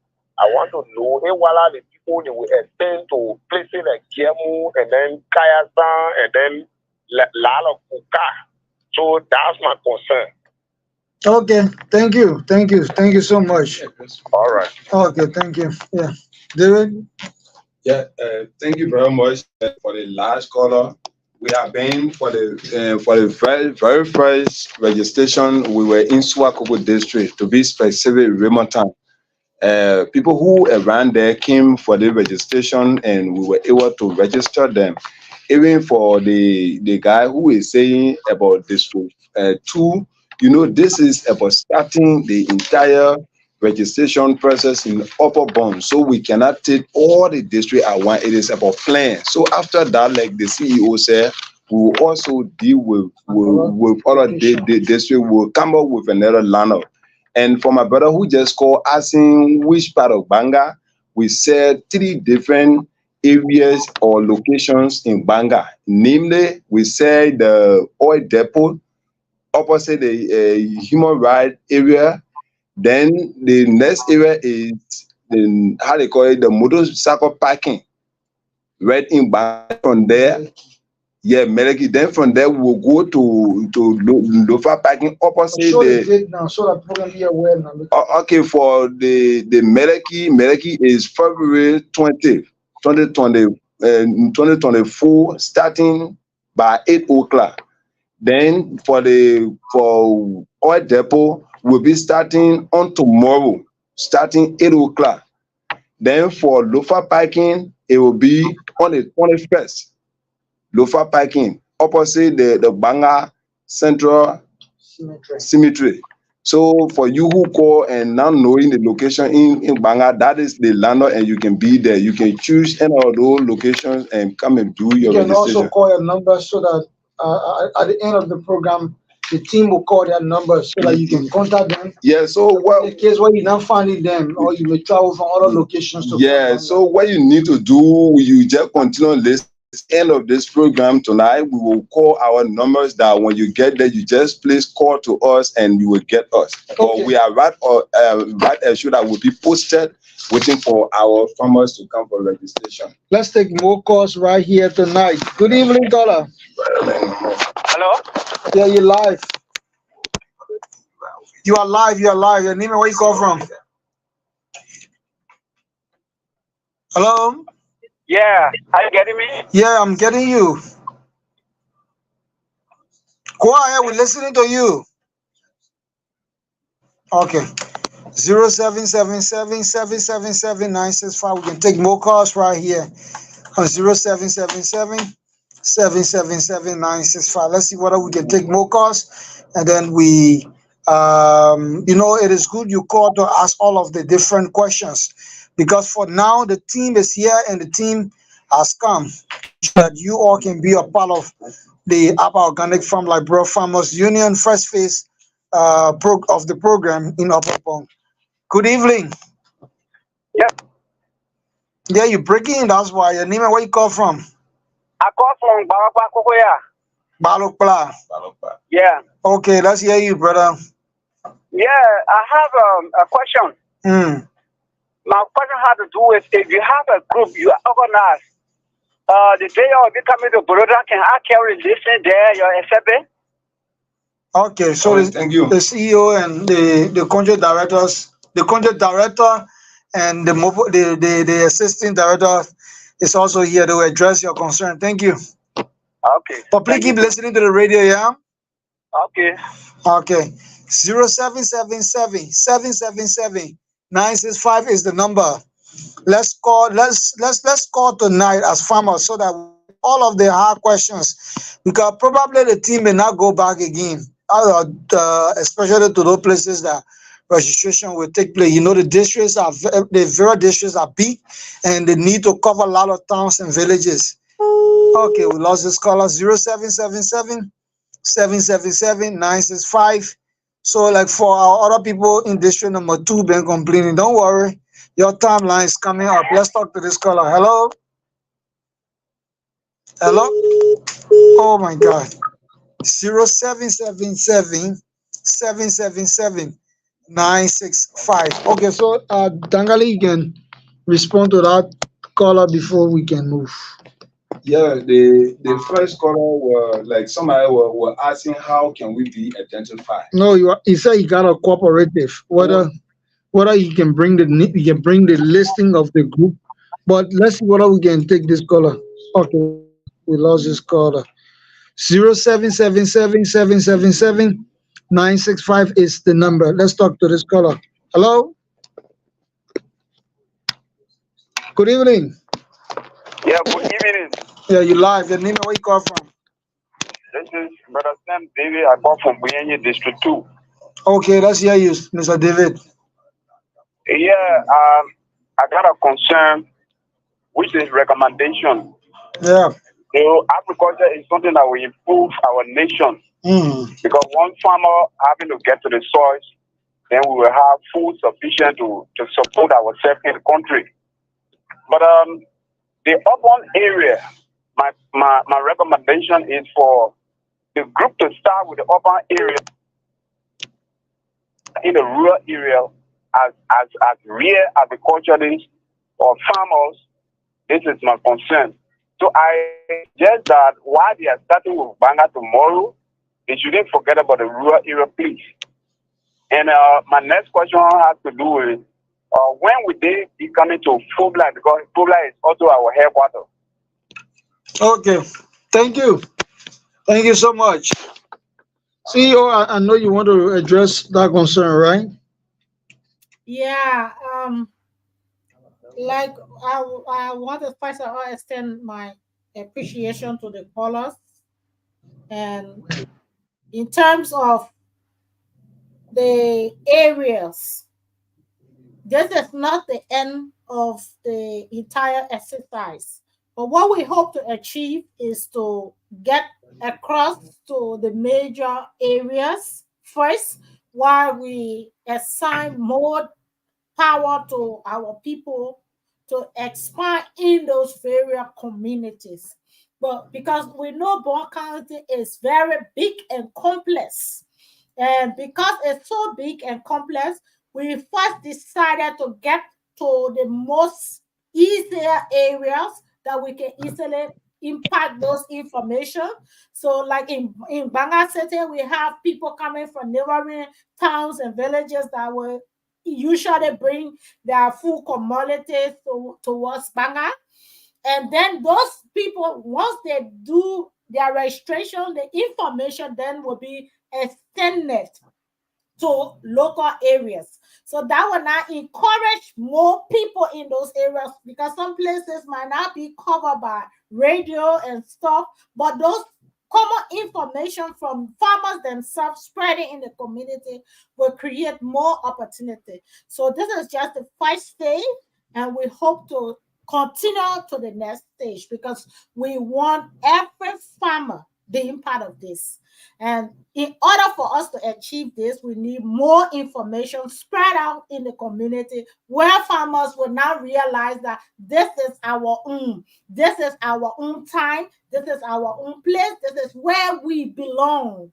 know what are the people that will extend to places like Kiemu and then Kayasan and then Lala Kuka. So that's my concern. Okay, thank you. Thank you so much. All right. Okay, thank you. Yeah. David? Yeah, thank you very much for the last caller. We have been for the very first registration. We were in Swakoko district, to be specific, Raymond Town. People who around there came for the registration, and we were able to register them. Even for the guy who is saying about this two, this is about starting the entire registration process in upper bound, so we cannot take all the district at once. It is about plan. So after that, like the CEO said, we will also deal with all of the district. We'll come up with another lineup. And for my brother who just called asking which part of Banga, we said 3 different areas or locations in Banga. Namely, we said the oil depot opposite the human right area. Then the next area is how they call it, the motorcycle parking right in Banga. From there, yeah, Meleki. Then from there we'll go to Lofa parking opposite Show the date now so that people can be aware now. Okay, for the Meleki is February 20th, 2024, starting by 8 o'clock. Then for oil depot will be starting on tomorrow, starting 8 o'clock. Then for Lofa parking, it will be on the 21st. Lofa parking opposite the Banga Central Cemetery. So for you who call and now knowing the location in Banga, that is the landlord, and you can be there. You can choose any of those locations and come and do your You can registration. also call your number so that at the end of the program, the team will call their number so that you can contact them. Yeah, so In the case where you're not finding them, or you may travel from other locations to yeah, so what you need to do, you just continue listening. End of this program tonight, we will call our numbers that when you get there, you just please call to us and you will get us. Okay. But we are right assured that will be posted, waiting for our farmers to come for registration. Let's take more calls right here tonight. Good evening, caller. Hello? Yeah, you're live. You are live. Your name and where you call from? Hello? Yeah, are you getting me? Yeah, I'm getting you. Go ahead, we're listening to you. Okay. 0777-777-965. We can take more calls right here on 0777-777-965. Let's see whether we can take more calls. And then we, it is good you call to ask all of the different questions. Because for now, the team is here and the team has come so that you all can be a part of the Upper Organic Farm Liberia Farmers Union first phase of the program in Upper Pong. Good evening. Yep. Yeah, you're breaking in. That's why. Your name and where you call from? I call from Barakwa Kokoya. Balokpla. Yeah. Okay, let's hear you, brother. Yeah, I have a question. My question has to do with if you have a group you organize, the day you'll be coming to Baroda, can I carry listen there, your accept? Okay, so thank you. The CEO and the country directors, the country director and the assistant director is also here to address your concern. Thank you. Okay. But please keep listening to the radio, yeah? Okay. Okay. 0777-777-965. 965 is the number. Let's call tonight as farmers so that we get all of the hard questions, because probably the team may not go back again, especially to those places that registration will take place. You know, the various districts are big, and they need to cover a lot of towns and villages. Okay, we lost this caller. 0777 777 965. So, like for our other people in district number 2 been complaining, don't worry, your timeline is coming up. Let's talk to this caller. Hello? Hello? Oh my God. 0777 777 965. Okay, so Dangali, you can respond to that caller before we can move. Yeah, the first caller were like somebody were asking how can we be identified. No, he said he got a cooperative. Whether you can bring the listing of the group, but let's see whether we can take this caller. Okay, we lost this caller. 0777 is the number. Let's talk to this caller. Hello. Good evening. Yeah, good evening. Yeah, you live. Your name and where you call from? This is Brother Sam David. I call from Buyenye District 2. Okay, let's hear you, Mr. David. Yeah, I got a concern, which is recommendation. Yeah. Agriculture is something that will improve our nation. Because one farmer having to get to the soil, then we will have food sufficient to support ourselves in the country. But the urban area, my recommendation is for the group to start with the urban area in the rural area as real agriculturists or farmers. This is my concern. So I suggest that while they are starting with Banga tomorrow, they shouldn't forget about the rural area, please. And my next question has to do with when will they be coming to Fubla, because Fubla is also our headquarters. Okay, thank you. Thank you so much. CEO, I know you want to address that concern, right? Yeah. Like I want to first of all extend my appreciation to the callers, and in terms of the areas, this is not the end of the entire exercise. But what we hope to achieve is to get across to the major areas first, while we assign more power to our people to expand in those various communities. But because we know Bon County is very big and complex, and because it's so big and complex, we first decided to get to the most easier areas that we can easily impact those information. So like in Banga City, we have people coming from neighboring towns and villages that will usually bring their full commodities towards Banga. And then those people, once they do their registration, the information then will be extended to local areas. So that will now encourage more people in those areas, because some places might not be covered by radio and stuff, but those common information from farmers themselves spreading in the community will create more opportunity. So this is just the first stage, and we hope to continue to the next stage, because we want every farmer being part of this. And in order for us to achieve this, we need more information spread out in the community, where farmers will now realize that this is our own. This is our own time. This is our own place. This is where we belong.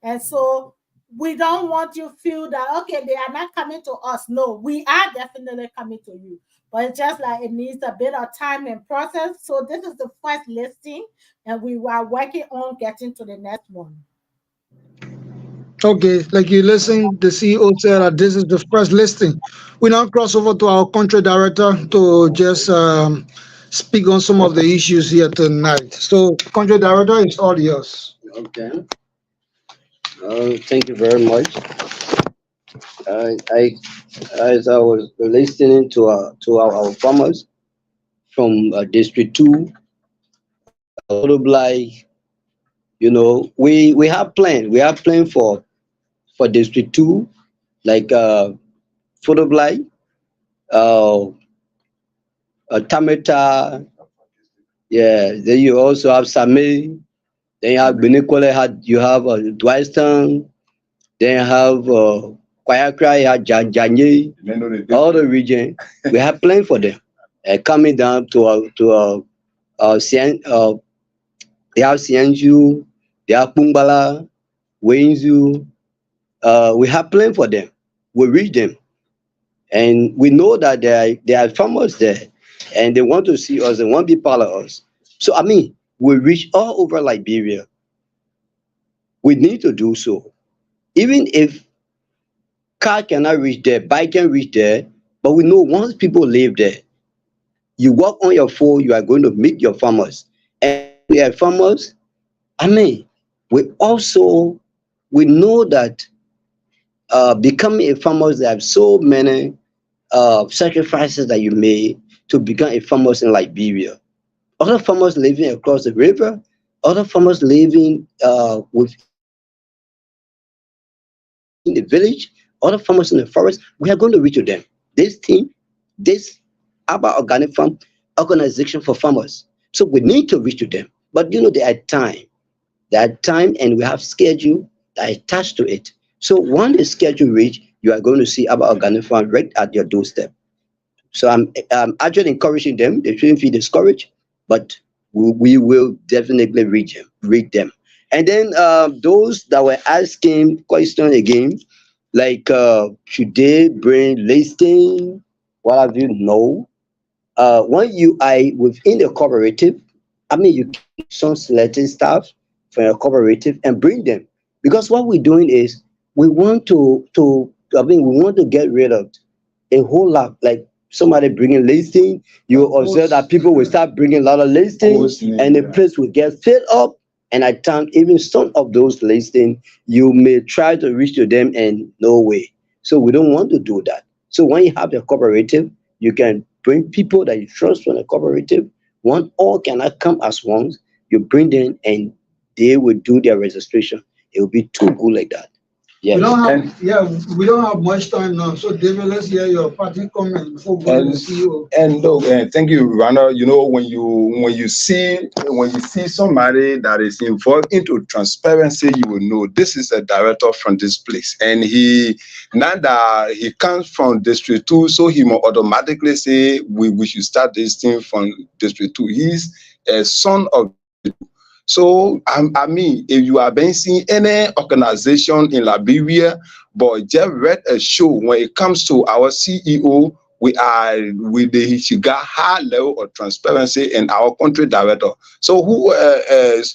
And so we don't want you to feel that, okay, they are not coming to us. No, we are definitely coming to you. But it's just like it needs a bit of time and process. So this is the first listing, and we are working on getting to the next one. Okay, like you listen, the CEO said that this is the first listing. We now cross over to our country director to just speak on some of the issues here tonight. So, country director, it's all yours. Okay. Thank you very much. I As I was listening to our farmers from District 2, sort of like, we have plan. We have plan for District 2, like sort of like uh, Tameta, yeah. Then you also have Same. Then you have Benikwale, you have Dwiston. Then you have Kwayakra, you have Janye, all the region. We have plan for them. Coming down to they have Sienju, they have Pumbala, Wenzu. We have plan for them. We reach them, and we know that there are farmers there, and they want to see us. They want to be part of us. So I mean, we reach all over Liberia. We need to do so, even if car cannot reach there, bike can reach there. But we know once people live there, you walk on your phone, you are going to meet your farmers. And when we are farmers, I mean, we also we know that becoming a farmer, there are so many sacrifices that you made to become a farmer in Liberia. Other farmers living across the river, other farmers living within the village, other farmers in the forest. We are going to reach to them. This team, this Abba Organic Farm organization for farmers. So we need to reach to them. But there are time. There are time, and we have schedule that are attached to it. So when the schedule reach, you are going to see Abba Organic Farm right at your doorstep. So I'm actually encouraging them. They shouldn't feel discouraged, but we will definitely read them. And then those that were asking question again, like should they bring listing? What have you? No. When you are within the cooperative, I mean, you keep some selected staff from your cooperative and bring them, because what we're doing is we want I mean, we want to get rid of a whole lot, like somebody bringing listing. You observe that people will start bringing a lot of listings, and the place will get filled up. And at times, even some of those listings, you may try to reach to them and no way. So we don't want to do that. So when you have the cooperative, you can bring people that you trust from the cooperative. One all cannot come as once. You bring them and they will do their registration. It will be too good like that. We Yes. don't have, yeah, we don't have much time now. So, David, let's hear your parting comment before we go to the CEO. And look, thank you, Rana. When you see somebody that is involved into transparency, you will know this is a director from this place, and now that he comes from District 2, so he will automatically say we should start this thing from District 2. He's a son of. So, I mean, if you have been seeing any organization in Liberia, but just read a show when it comes to our CEO, we are with the he got high level of transparency in our country director. So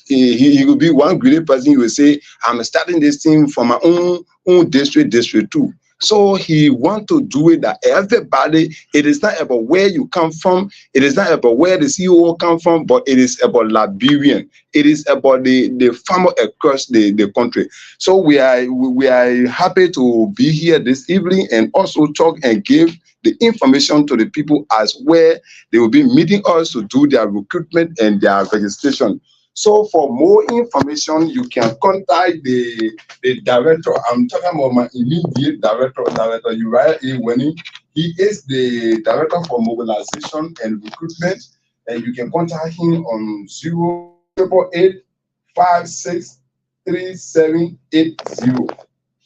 he will be one greedy person. He will say, I'm starting this thing from my own district 2. So he want to do it that everybody, it is not about where you come from, it is not about where the CEO come from, but it is about Liberian. It is about the farmer across the country. So we are happy to be here this evening and also talk and give the information to the people as where they will be meeting us to do their recruitment and their registration. So for more information, you can contact the director. I'm talking about my immediate director, Uriah A. Winnie. He is the director for mobilization and recruitment, and you can contact him on 0888 563780.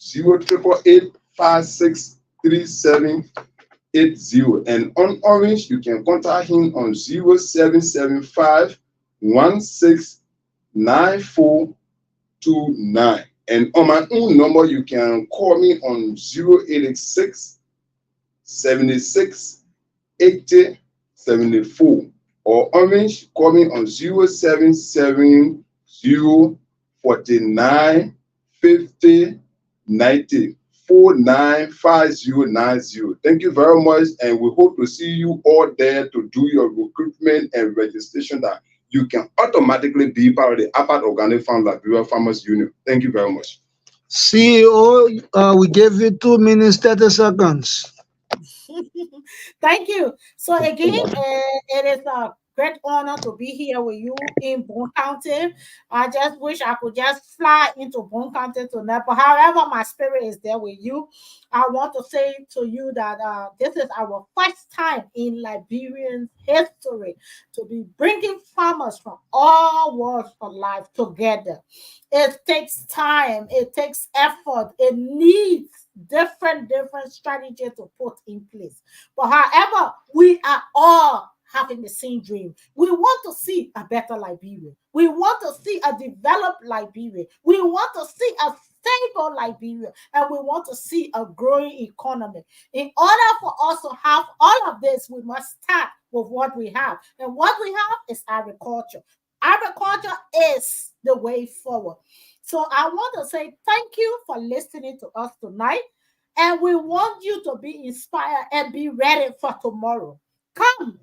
0888 563780. And on Orange, you can contact him on 0775 169429. And on my own number, you can call me on 0886 76 80 74. Or Orange, call me on 0770 49 50 90. 495090. Thank you very much, and we hope to see you all there to do your recruitment and registration that you can automatically be part of the Apart Organic Farm Liberia Farmers Union. Thank you very much. CEO, we gave you 2 minutes, 30 seconds. Thank you. So again, it is a great honor to be here with you in Boone County. I just wish I could just fly into Boone County tonight, but however, my spirit is there with you. I want to say to you that this is our first time in Liberian history to be bringing farmers from all walks of life together. It takes time, it takes effort, it needs different strategies to put in place. But however, we are all having the same dream. We want to see a better Liberia. We want to see a developed Liberia. We want to see a stable Liberia, and we want to see a growing economy. In order for us to have all of this, we must start with what we have. And what we have is agriculture. Agriculture is the way forward. So I want to say thank you for listening to us tonight. And we want you to be inspired and be ready for tomorrow. Come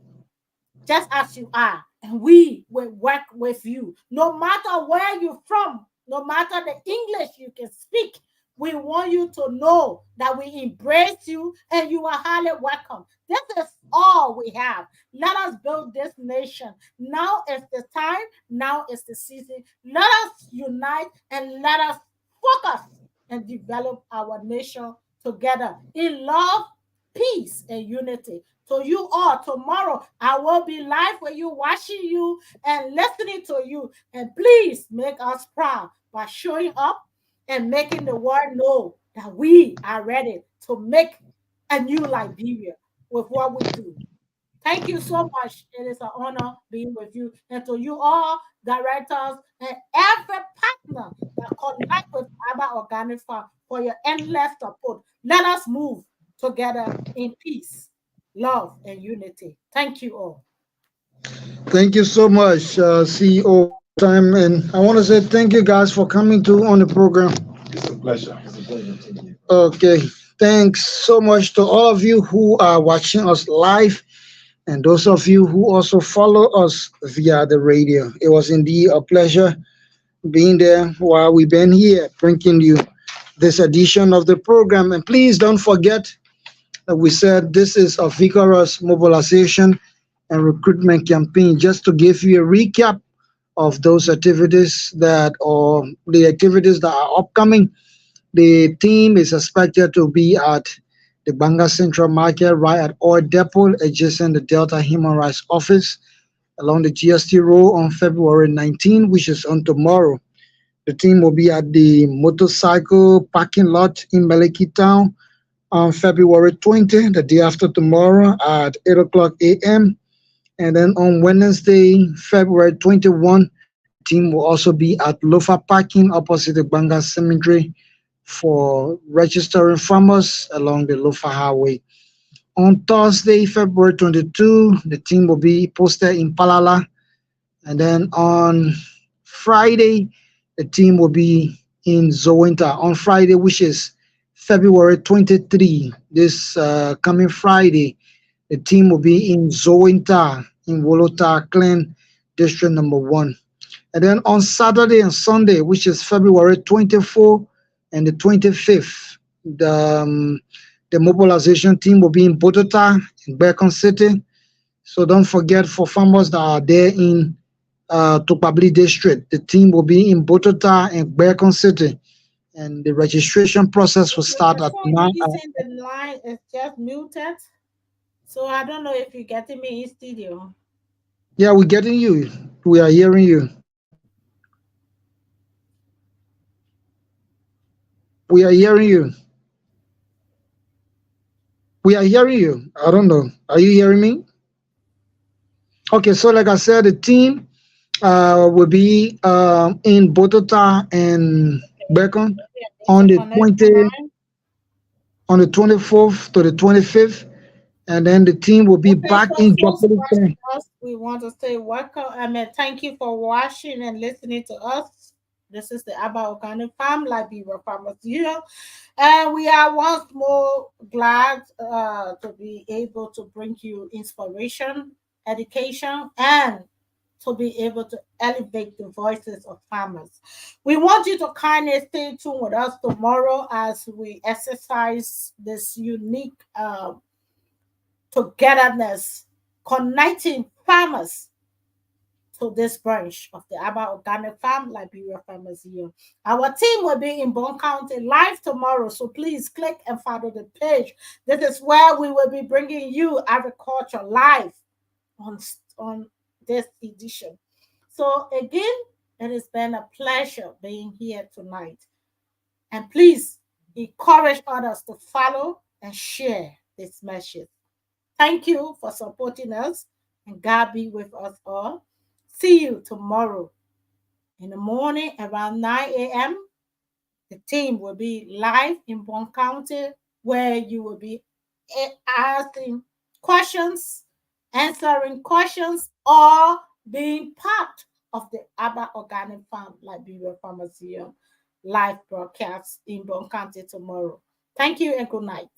just as you are, and we will work with you. No matter where you're from, no matter the English you can speak, we want you to know that we embrace you and you are highly welcome. This is all we have. Let us build this nation. Now is the time, now is the season. Let us unite and let us focus and develop our nation together in love, peace, and unity. To you all, tomorrow I will be live with you, watching you and listening to you. And please make us proud by showing up and making the world know that we are ready to make a new Liberia with what we do. Thank you so much. It is an honor being with you. And to you all, directors, and every partner that connect with Abba Organic Farm for your endless support. Let us move together in peace, love, and unity. Thank you all. Thank you so much, CEO. Time, and I want to say thank you guys for coming to on the program. It's a pleasure. Okay, thanks so much to all of you who are watching us live, and those of you who also follow us via the radio. It was indeed a pleasure being there while we've been here bringing you this edition of the program. And please don't forget that we said this is a vigorous mobilization and recruitment campaign. Just to give you a recap of those activities that or the activities that are upcoming. The team is expected to be at the Banga Central Market, right at Oil Depot, adjacent the Delta Human Rights Office, along the GST Road on February 19, which is on tomorrow. The team will be at the motorcycle parking lot in Maliki Town on February 20, the day after tomorrow at 8 o'clock a.m. And then on Wednesday, February 21, the team will also be at Lofa Parking opposite the Banga Cemetery for registering farmers along the Lofa Highway. On Thursday, February 22, the team will be posted in Palala. And then on Friday, the team will be in Zowinta. On Friday, which is February 23, this coming Friday, the team will be in Zowinta in Wolota Clan, District Number 1. And then on Saturday and Sunday, which is February 24 and the 25th, the mobilization team will be in Botota, in Berkon City. So don't forget, for farmers that are there in Tokpabli District, the team will be in Botota and Berkon City. And the registration process will start at 9. The line is just muted. So I don't know if you're getting me in studio. Yeah, we're getting you. We are hearing you. We are hearing you. We are hearing you. I don't know. Are you hearing me? Okay, so like I said, the team will be in Botota and Berkon on the 24th to the 25th. And then the team will be back in Joplin. We want to say welcome. I mean, thank you for watching and listening to us. This is the Abba Organic Farm, Liberia Farmers Union. And we are once more glad to be able to bring you inspiration, education, and to be able to elevate the voices of farmers. We want you to kindly stay tuned with us tomorrow as we exercise this unique togetherness, connecting farmers to this branch of the Abba Organic Farm, Liberia Farmers Union. Our team will be in Bone County live tomorrow, so please click and follow the page. This is where we will be bringing you agriculture live on this edition. So again, it has been a pleasure being here tonight. And please encourage others to follow and share this message. Thank you for supporting us, and God be with us all. See you tomorrow in the morning around 9 a.m. The team will be live in Bone County, where you will be asking questions, answering questions, or being part of the Abba Organic Farm Liberia Farmers Union live broadcast in Bone County tomorrow. Thank you and good night.